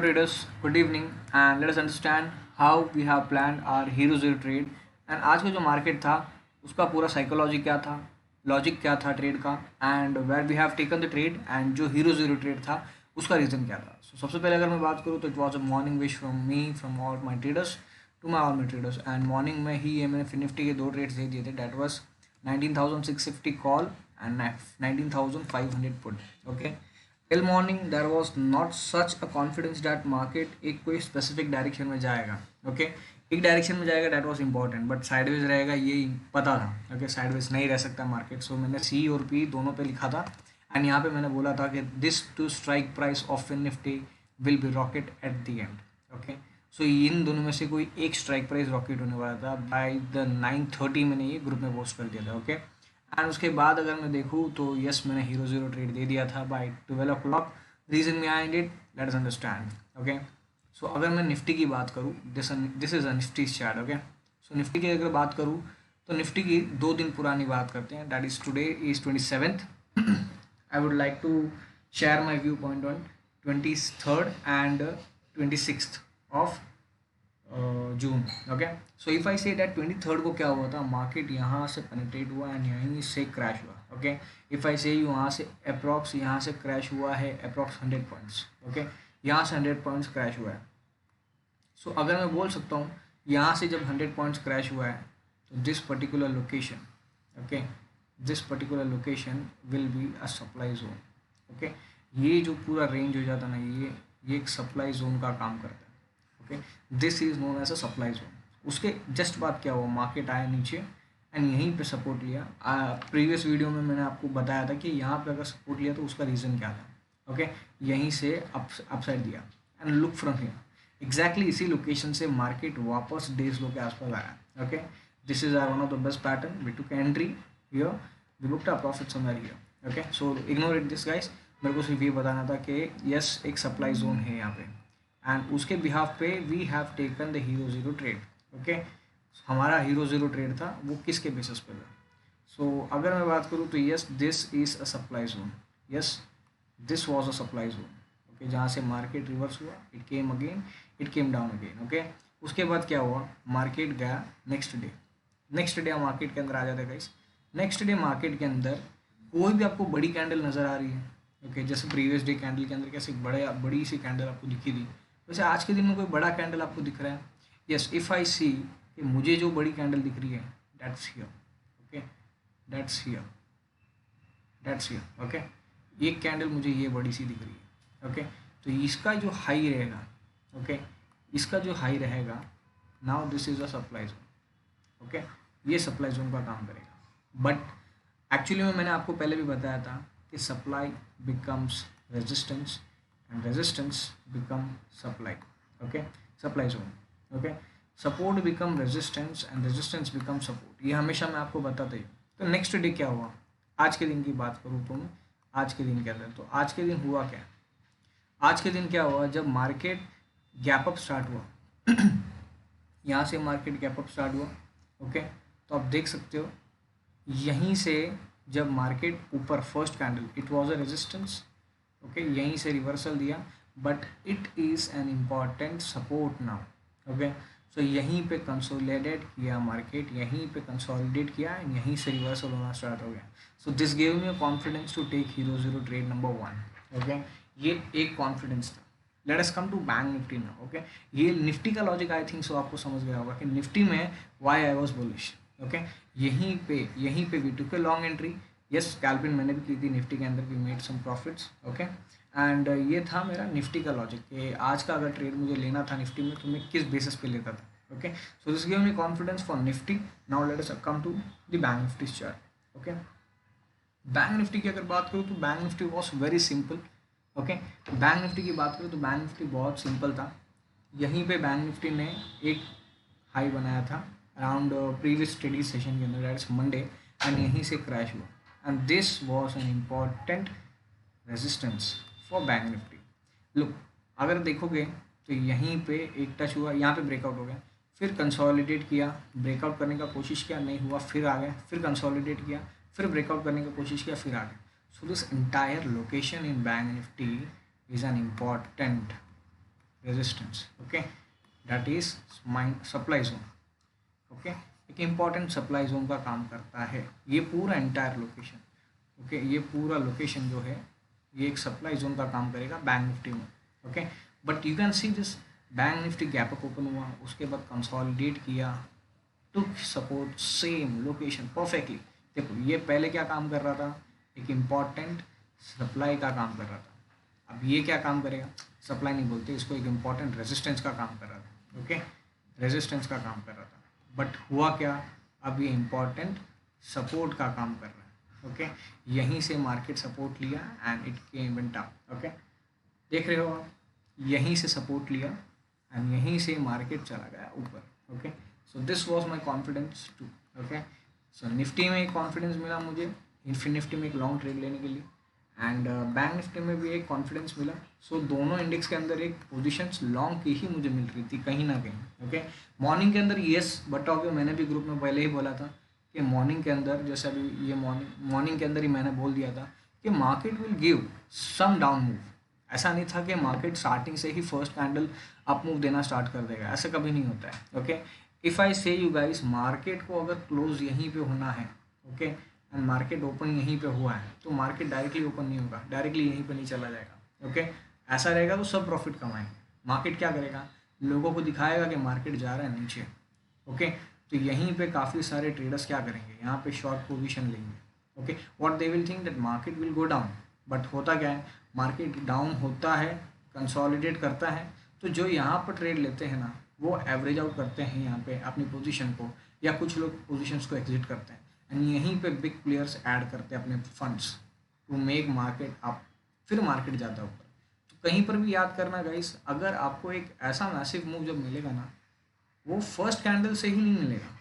Hello traders, good evening and let us understand how we have planned our Hero Zero trade and आज का जो market था उसका पूरा साइकोलॉजी क्या था, लॉजिक क्या था ट्रेड का and where we have taken the trade and जो हीरो जीरो ट्रेड था उसका रीज़न क्या था. सबसे पहले अगर मैं बात करूँ तो it was a morning wish from me from all my traders to my all my traders and morning में ही ये मैंने निफ्टी के दो ट्रेड्स दे दिए थे. That was 19,650 call and 19,500 put. Okay, till morning there was not such a confidence that market एक कोई स्पेसिफिक डायरेक्शन में जाएगा. ओके, एक डायरेक्शन में जाएगा that was important, but sideways रहेगा ये पता था. ओके, साइडवेज नहीं रह सकता मार्केट. सो मैंने सी और पी दोनों पे लिखा था एंड यहाँ पे मैंने बोला था कि this to strike price of Nifty will be rocket at the end. Okay, so इन दोनों में से कोई एक स्ट्राइक प्राइस रॉकेट होने वाला था. बाय द 9:30 मैंने ये ग्रुप में पोस्ट कर दिया था. ओके, एंड उसके बाद अगर मैं देखूँ तो यस मैंने हीरो जीरो ट्रेड दे दिया था by 12 o'clock. Reason behind it let us understand. Okay, so अगर मैं निफ्टी की बात करूँ, this is a Nifty chart. Okay, so Nifty की अगर बात करूँ तो निफ्टी की 2 दिन पुरानी बात करते हैं. That is today is 27th. I would like to share my view point on 23rd and 26th of June. Okay, so if I say that 23rd को क्या हुआ था, मार्केट यहाँ से पेनिट्रेट हुआ एंड यहीं से क्रैश हुआ. ओके, इफ़ आई से यहाँ से अप्रॉक्स यहाँ से क्रैश हुआ है अप्रॉक्स 100 पॉइंट्स. ओके, यहाँ से 100 पॉइंट्स क्रैश हुआ है. सो अगर मैं बोल सकता हूँ यहाँ से जब 100 पॉइंट्स क्रैश हुआ है तो this particular location, okay, this particular location will be a supply zone. Okay, ये जो पूरा रेंज हो जाता ना, ये एक सप्लाई जोन का काम करता है. Okay, this is known as a supply zone. उसके जस्ट बाद क्या हुआ, मार्केट आया नीचे एंड यहीं पे सपोर्ट लिया. प्रीवियस वीडियो में मैंने आपको बताया था कि यहाँ पे अगर सपोर्ट लिया तो उसका रीज़न क्या था. ओके, यहीं से अपसाइड दिया and look from here exactly इसी लोकेशन से मार्केट वापस डेज लो के आसपास आया. Okay, this is our one of the best pattern. We took entry here, we booked a profit somewhere here. Okay, so ignore it this guys. मेरे को सिर्फ ये बताना था कि यस एक सप्लाई जोन है यहाँ पे एंड उसके बिहाफ पे we have taken the hero zero trade. Okay, हमारा हीरो जीरो ट्रेड था वो किसके बेसिस पे था. सो अगर मैं बात करूँ तो yes this is a supply zone. Yes this was a supply zone. Okay, जहाँ से मार्केट रिवर्स हुआ, it came again, it came down again. Okay, उसके बाद क्या हुआ, मार्केट गया next day. Next day market के अंदर आ जाता है गाइस. नेक्स्ट डे मार्केट के अंदर कोई भी आपको बड़ी कैंडल नज़र आ रही है. ओके, जैसे प्रीवियस डे कैंडल के अंदर कैसे बड़ी सी कैंडल आपको दिखी थी, वैसे आज के दिन में कोई बड़ा कैंडल आपको दिख रहा है. यस, इफ़ आई सी कि मुझे जो बड़ी कैंडल दिख रही है that's here. Okay, that's here, that's here. Okay, एक कैंडल मुझे ये बड़ी सी दिख रही है. ओके, तो इसका जो हाई रहेगा, ओके, इसका जो हाई रहेगा, now this is a supply zone. Okay, ये सप्लाई जोन का काम करेगा. बट एक्चुअली में मैंने आपको पहले भी बताया था कि supply becomes resistance and resistance become supply. Okay, supply zone. Okay, support become resistance and resistance become support. ये हमेशा मैं आपको बताता ही. तो नेक्स्ट डे क्या हुआ, आज के दिन की बात करूँ तो मैं आज के दिन क्या था, तो आज के दिन हुआ क्या, आज के दिन क्या हुआ, जब मार्केट गैप अप स्टार्ट हुआ यहाँ से मार्केट गैप अप स्टार्ट हुआ. ओके, तो आप देख सकते हो यहीं से जब मार्केट ऊपर first candle it was a resistance. Okay, यहीं से रिवर्सल दिया but it is an important support now. Okay, so यहीं पे कंसोलिडेट किया मार्केट, यहीं पे कंसोलिडेट किया एंड यहीं से रिवर्सल होना स्टार्ट हो गया. So this gave me a confidence to take hero zero trade number 1. Okay, ये एक कॉन्फिडेंस था. Let us come to bank Nifty ना. ओके, ये निफ्टी का लॉजिक आई थिंक सो आपको समझ गया होगा कि निफ्टी में why I was bullish. Okay, यहीं पे we took a long entry. Yes, scalping मैंने भी की थी निफ्टी के अंदर, we made some profits. Okay, and ये था मेरा निफ्टी का लॉजिक कि आज का अगर ट्रेड मुझे लेना था निफ्टी में तो मैं किस बेसिस पे लेता था. Okay, so this give me confidence for Nifty. Now let us come to the bank Nifty chart. Okay, bank Nifty की अगर बात करूँ तो bank Nifty was very simple. Okay, bank Nifty की बात करूँ तो बैंक निफ्टी बहुत सिंपल था. यहीं पे बैंक निफ्टी ने एक हाई बनाया था अराउंड प्रीवियस स्टडी सेशन के अंदर, दैट्स मंडे, एंड यहीं से क्रैश हुआ and this was an important resistance for bank Nifty. Look, अगर देखोगे तो यहीं पे एक टच हुआ, यहाँ पे ब्रेकआउट हो गया, फिर कंसोलिडेट किया, ब्रेकआउट करने का कोशिश किया, नहीं हुआ, फिर आ गया, फिर कंसोलिडेट किया, फिर ब्रेकआउट करने की कोशिश किया, फिर आ गया. So this entire location in bank Nifty is an important resistance, okay, that is mind supply zone, okay, एक इम्पॉर्टेंट सप्लाई जोन का काम करता है ये पूरा एंटायर लोकेशन, ओके, ये पूरा लोकेशन जो है ये एक सप्लाई जोन का काम करेगा बैंक निफ्टी में, okay. But you can see this bank Nifty gap up open हुआ, उसके बाद कंसोलिडेट किया, to support same location perfectly. देखो ये पहले क्या काम कर रहा था, एक इम्पॉर्टेंट सप्लाई का काम कर रहा था, अब ये क्या काम करेगा, सप्लाई नहीं बोलते इसको, एक इम्पॉर्टेंट रेजिस्टेंस का काम कर रहा था, ओके, रेजिस्टेंस का काम कर रहा था। बट हुआ क्या, अब ये इम्पॉर्टेंट सपोर्ट का काम कर रहा है, ओके, यहीं से मार्केट सपोर्ट लिया and it came went up, okay, देख रहे हो आप, यहीं से सपोर्ट लिया एंड यहीं से मार्केट चला गया ऊपर, okay. So this was my confidence to, okay. So Nifty में एक कॉन्फिडेंस मिला मुझे, निफ्टी में एक लॉन्ग ट्रेड लेने के लिए, एंड बैंक निफ्टी में भी एक कॉन्फिडेंस मिला। सो दोनों इंडेक्स के अंदर एक पोजीशंस लॉन्ग की ही मुझे मिल रही थी कहीं ना कहीं, ओके। मॉर्निंग के अंदर येस, बट ऑब्वियस मैंने भी ग्रुप में पहले ही बोला था कि मॉर्निंग के अंदर, जैसे अभी ये मॉर्निंग के अंदर ही मैंने बोल दिया था कि market will give some down move. ऐसा नहीं था कि मार्केट स्टार्टिंग से ही फर्स्ट कैंडल अप मूव देना स्टार्ट कर देगा, ऐसा कभी नहीं होता है, okay. If I say you guys, market को अगर क्लोज यहीं पे होना है, ओके, एंड मार्केट ओपन यहीं पे हुआ है, तो मार्केट डायरेक्टली ओपन नहीं होगा, डायरेक्टली यहीं पे नहीं चला जाएगा, ओके। ऐसा रहेगा तो सब प्रॉफिट कमाएंगे। मार्केट क्या करेगा, लोगों को दिखाएगा कि मार्केट जा रहा है नीचे, ओके। तो यहीं पे काफ़ी सारे ट्रेडर्स क्या करेंगे, यहाँ पे शॉर्ट पोजीशन लेंगे, okay. What they will think that market will go down, but होता क्या है, मार्केट डाउन होता है, कंसोलिडेट करता है, तो जो यहाँ पर ट्रेड लेते हैं ना, वो एवरेज आउट करते हैं यहाँ पे अपनी पोजीशन को, या कुछ लोग पोजीशंस को एग्जिट करते हैं, एंड यहीं पे बिग प्लेयर्स ऐड करते हैं अपने funds to make market up, फिर मार्केट जाता है ऊपर। तो कहीं पर भी याद करना गाइस, अगर आपको एक ऐसा मैसिव मूव जब मिलेगा ना, वो फर्स्ट कैंडल से ही नहीं मिलेगा,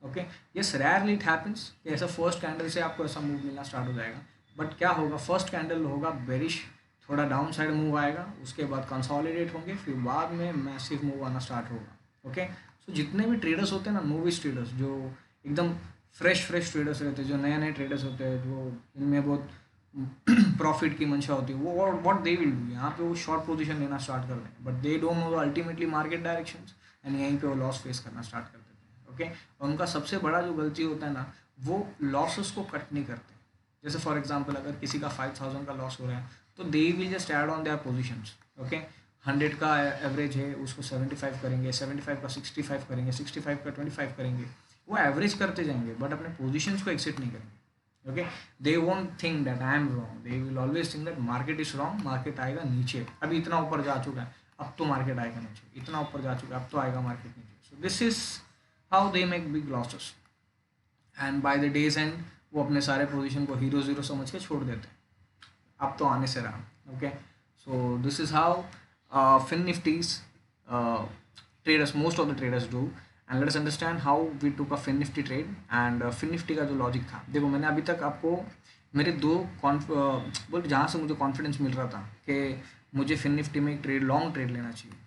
okay. Yes, rarely it happens कि ऐसा फर्स्ट कैंडल से आपको ऐसा मूव मिलना स्टार्ट हो जाएगा, बट क्या होगा, फर्स्ट कैंडल होगा बेरिश, थोड़ा डाउन साइड मूव आएगा, उसके बाद कंसोलिडेट होंगे, फिर बाद में मैसिव मूव आना स्टार्ट होगा, ओके। सो जितने भी ट्रेडर्स होते हैं ना, नोविस ट्रेडर्स, जो एकदम फ्रेश ट्रेडर्स रहते हैं, जो नए नए ट्रेडर्स होते हैं, जो इनमें बहुत प्रॉफिट की मंशा होती है, वो व्हाट दे विल डू, यहाँ पे वो शॉर्ट पोजीशन लेना स्टार्ट कर देंगे, but they don't know ultimately market directions, and यहीं पे वो लॉस फेस करना स्टार्ट कर देते हैं, ओके। और उनका सबसे बड़ा जो गलती होता है ना, वो लॉसेस को कट नहीं करते। जैसे फॉर एग्जांपल अगर किसी का 5000 का लॉस हो रहा है, तो they will just add on their positions, okay. 100 का एवरेज है, उसको 75 करेंगे, 75 का 65 करेंगे, 65 का 25 करेंगे, वो एवरेज करते जाएंगे, बट अपने पोजीशंस को एक्सिट नहीं करेंगे, okay. They won't think that I am wrong, they will always think that market is wrong, market आएगा नीचे, अभी इतना ऊपर जा चुका है, अब तो मार्केट आएगा नीचे, इतना ऊपर जा चुका है, अब तो आएगा मार्केट नीचे। सो this is how they make big losses, and by the days and वो अपने सारे पोजीशन को हीरो जीरो समझ के छोड़ देते हैं, अब तो आने से रहा, okay. So this is how fin Nifty's traders, most of the traders do, and let us understand how we took a fin nifty trade and fin nifty का जो लॉजिक था। देखो मैंने अभी तक आपको मेरे दो बोल जहाँ से मुझे कॉन्फिडेंस मिल रहा था कि मुझे फिन निफ्टी में एक ट्रेड लॉन्ग ट्रेड लेना चाहिए,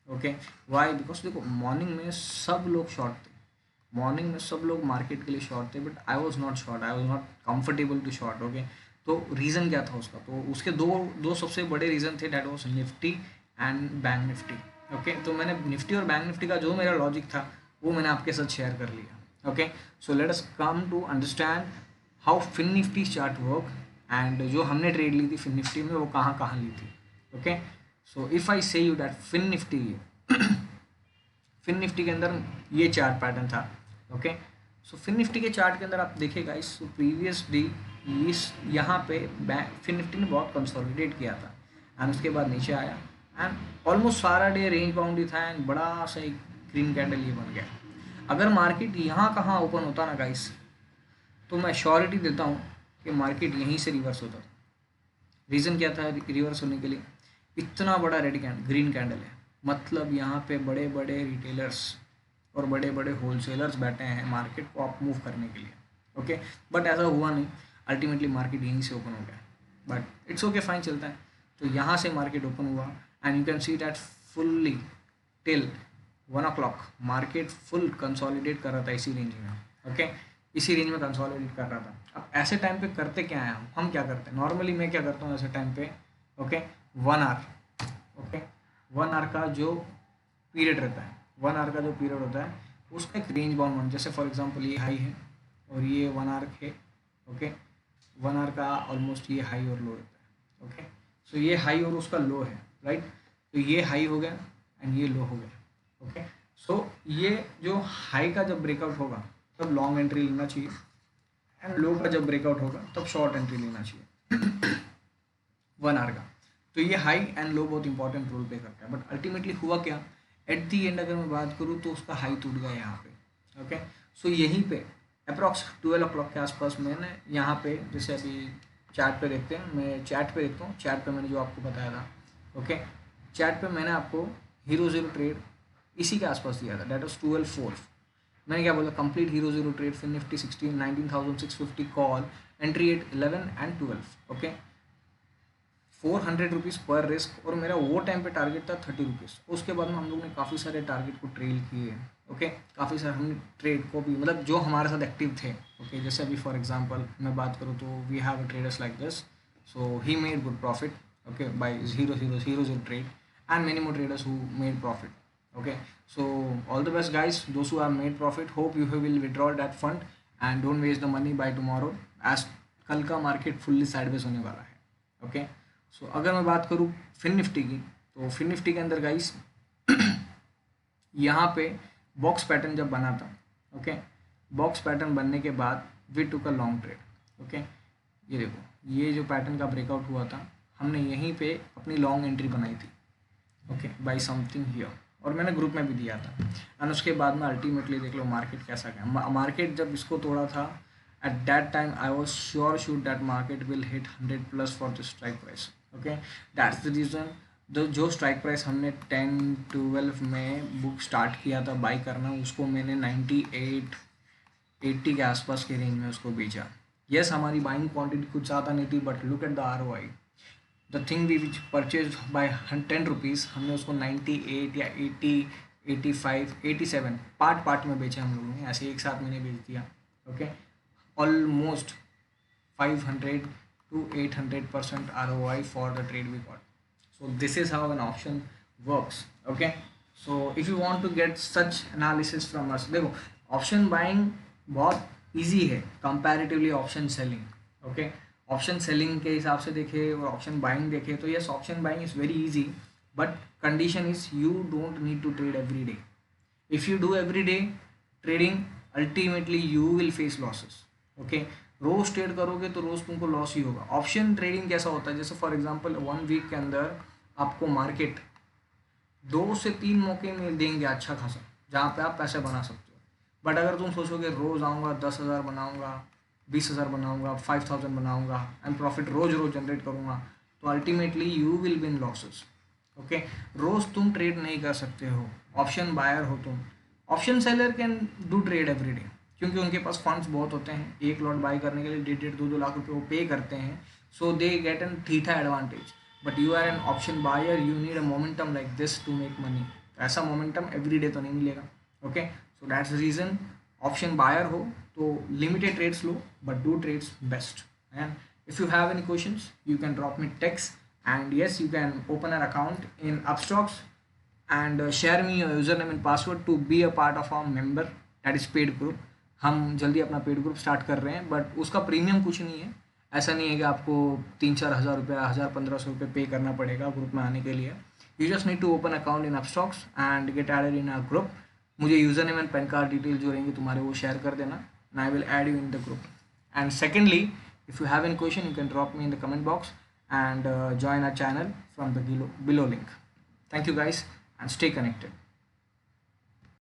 ओके। वाई, बिकॉज देखो मॉर्निंग में सब लोग शॉर्ट थे, मॉर्निंग में सब लोग मार्केट के लिए शॉर्ट थे, but I was not short, I was not comfortable to short, okay. तो रीज़न क्या था उसका, तो उसके दो सबसे बड़े रीज़न थे, that was Nifty and bank Nifty, okay. तो मैंने निफ्टी और बैंक निफ्टी का जो मेरा लॉजिक था वो मैंने आपके साथ शेयर कर लिया, okay. So let us come to understand how Fin Nifty chart work, and जो हमने ट्रेड ली थी फिन निफ्टी में वो कहाँ कहाँ ली थी, okay. So if I say you that Fin Nifty Fin Nifty के अंदर ये चार्ट पैटर्न था, ओके। सो फिन निफ्टी के चार्ट के अंदर आप देखिएगा इस प्रीवियस डे इस यहाँ पे फिन निफ्टी ने बहुत कंसोलिडेट किया था, एंड उसके बाद नीचे आया, एंड ऑलमोस्ट सारा डे रेंज बाउंड ही था, एंड बड़ा सा एक ग्रीन कैंडल ये बन गया। अगर मार्केट यहाँ कहाँ ओपन होता ना गाइस, तो मैं श्योरिटी देता हूँ कि मार्केट यहीं से रिवर्स होता था। रीज़न क्या था रिवर्स होने के लिए, इतना बड़ा ग्रीन कैंडल है, मतलब यहाँ पे बड़े बड़े रिटेलर्स और बड़े बड़े होलसेलर्स बैठे हैं मार्केट को अप मूव करने के लिए, ओके। बट ऐसा हुआ नहीं, अल्टीमेटली मार्केट यहीं से ओपन हो गया, बट इट्स ओके, फाइन, चलता है। तो यहाँ से मार्केट ओपन हुआ, and you can see that fully till 1 o'clock market full consolidate कर रहा था इसी रेंज में, ओके। इसी रेंज में कंसोलिडेट कर रहा था। अब ऐसे टाइम पे करते क्या हैं हम क्या करते हैं नॉर्मली, मैं क्या करता हूँ ऐसे टाइम पे, ओके, 1 hour, ओके, 1 आवर का जो पीरियड रहता है, 1 आवर का जो पीरियड होता है उसका एक रेंज बाउंड वन, जैसे फॉर एग्जांपल ये हाई है और ये 1 आवर है, ओके। 1 आवर का ऑलमोस्ट ये हाई और लो रहता है, ओके। सो ये हाई और उसका लो है, राइट। तो ये हाई हो गया एंड ये लो हो गया, ओके। सो ये जो हाई का जब ब्रेकआउट होगा तब लॉन्ग एंट्री लेना चाहिए एंड लो का जब ब्रेकआउट होगा तब शॉर्ट एंट्री लेना चाहिए 1 आवर का। तो ये हाई एंड लो बहुत इंपॉर्टेंट रोल प्ले करता है। बट अल्टीमेटली हुआ क्या, एट दी एंड अगर मैं बात करूँ तो उसका हाई टूट गया यहाँ पे, ओके। सो यहीं पे अप्रॉक्स 12 o'clock के आसपास मैंने यहाँ पे, जैसे अभी चैट पे देखते हैं, मैं चैट पे देखता हूँ, चैट पे मैंने जो आपको बताया था, ओके। चैट पे मैंने आपको हीरो जीरो ट्रेड इसी के आसपास दिया था, डेट वॉज 12/4। मैंने क्या बोला, कंप्लीट हीरो जीरो ट्रेड फिर Nifty 16 19,650 call, entry eight 11 and 12, okay. 400 rupees पर रिस्क, और मेरा वो टाइम पे टारगेट था 30 रुपीज़। उसके बाद में हम लोग ने काफ़ी सारे टारगेट को ट्रेल किए, ओके। काफ़ी सारे हमने ट्रेड को भी, मतलब जो हमारे साथ एक्टिव थे, ओके। जैसे अभी फॉर एग्जांपल मैं बात करूँ तो we have a traders like this, so he made good profit, okay, by hero zero trade, and many more traders who made profit, okay. So all the best guys, those who have made profit, hope you will withdraw that fund and don't waste the money by tomorrow, as कल का market fully sideways होने वाला है, okay. So अगर मैं बात करूँ fin Nifty की, तो फिन निफ्टी के अंदर गाइस यहाँ पे बॉक्स पैटर्न जब बना था, ओके, बॉक्स पैटर्न बनने के बाद we took a long trade, okay. ये देखो, ये जो पैटर्न का ब्रेकआउट हुआ था, हमने यहीं पे अपनी लॉन्ग एंट्री बनाई थी, ओके, बाय समथिंग हियर, और मैंने ग्रुप में भी दिया था। एंड उसके बाद में अल्टीमेटली देख लो मार्केट कैसा गया। मार्केट जब इसको तोड़ा था, at that time I was sure shoot that market will hit 100+ for the strike price, okay. That's the reason जो स्ट्राइक प्राइस हमने 10-12 में बुक स्टार्ट किया था बाई करना, उसको मैंने 98-80 के आसपास के रेंज में उसको बेचा। यस, हमारी बाइंग क्वान्टिटी कुछ ज़्यादा नहीं थी, but look at the ROI, the thing we which purchase by 10 rupees, हमने उसको 98 या 80, 85, 87 पार्ट में बेचे हम लोगों ने, ऐसे एक साथ मैंने बेच दिया, okay. Almost 500 to 800% ROI for the trade we got. So this is how an option works, okay. So if you want to get such analysis from us, देखो ऑप्शन बाइंग बहुत ईजी है comparatively option selling, okay. Option selling के हिसाब से देखे और option buying देखे तो yes, option buying is very easy, but condition is you don't need to trade every day. If you do every day trading, ultimately you will face losses, okay. रोज trade करोगे तो रोज तुमको loss ही होगा। Option trading कैसा होता है, जैसे for example 1 week के अंदर आपको मार्केट 2 से 3 मौके में देंगे अच्छा खासा, जहाँ पे आप पैसे बना सकते हो। बट अगर तुम सोचोगे रोज़ आऊँगा 10,000 बनाऊँगा, 20,000 बनाऊँगा, 5,000 बनाऊँगा एंड प्रॉफिट रोज़ जनरेट करूँगा, तो ultimately you will win losses, okay. रोज़ तुम ट्रेड नहीं कर सकते हो, ऑप्शन बायर हो तुम। Option seller can do trade every day, क्योंकि उनके पास फंड्स बहुत होते हैं, एक लॉट बाई करने के लिए 1.5-2 लाख रुपए वो पे करते हैं, so they get an theta advantage. But you are an option buyer, you need a momentum like this to make money. ऐसा मोमेंटम एवरी डे तो नहीं मिलेगा, okay. So that's the reason option buyer हो तो limited trades लो, but do trades best. And if you have any questions you can drop me text, and yes, you can open an account in Upstocks and share me your username and password to be a part of our member, that is paid group। हम जल्दी अपना paid group start कर रहे हैं, but उसका premium कुछ नहीं है। ऐसा नहीं है कि आपको 3-4 हज़ार रुपये, 1,000-1,500 रुपये पे करना पड़ेगा ग्रुप में आने के लिए। You just need to open account in Upstox and get added in a group. मुझे user name and PAN card detail जो रहेंगे तुम्हारे वो शेयर कर देना, and I will add you in the group. And secondly, if you have any question you can drop me in the comment box and join our channel from the below link. Thank you guys and stay connected.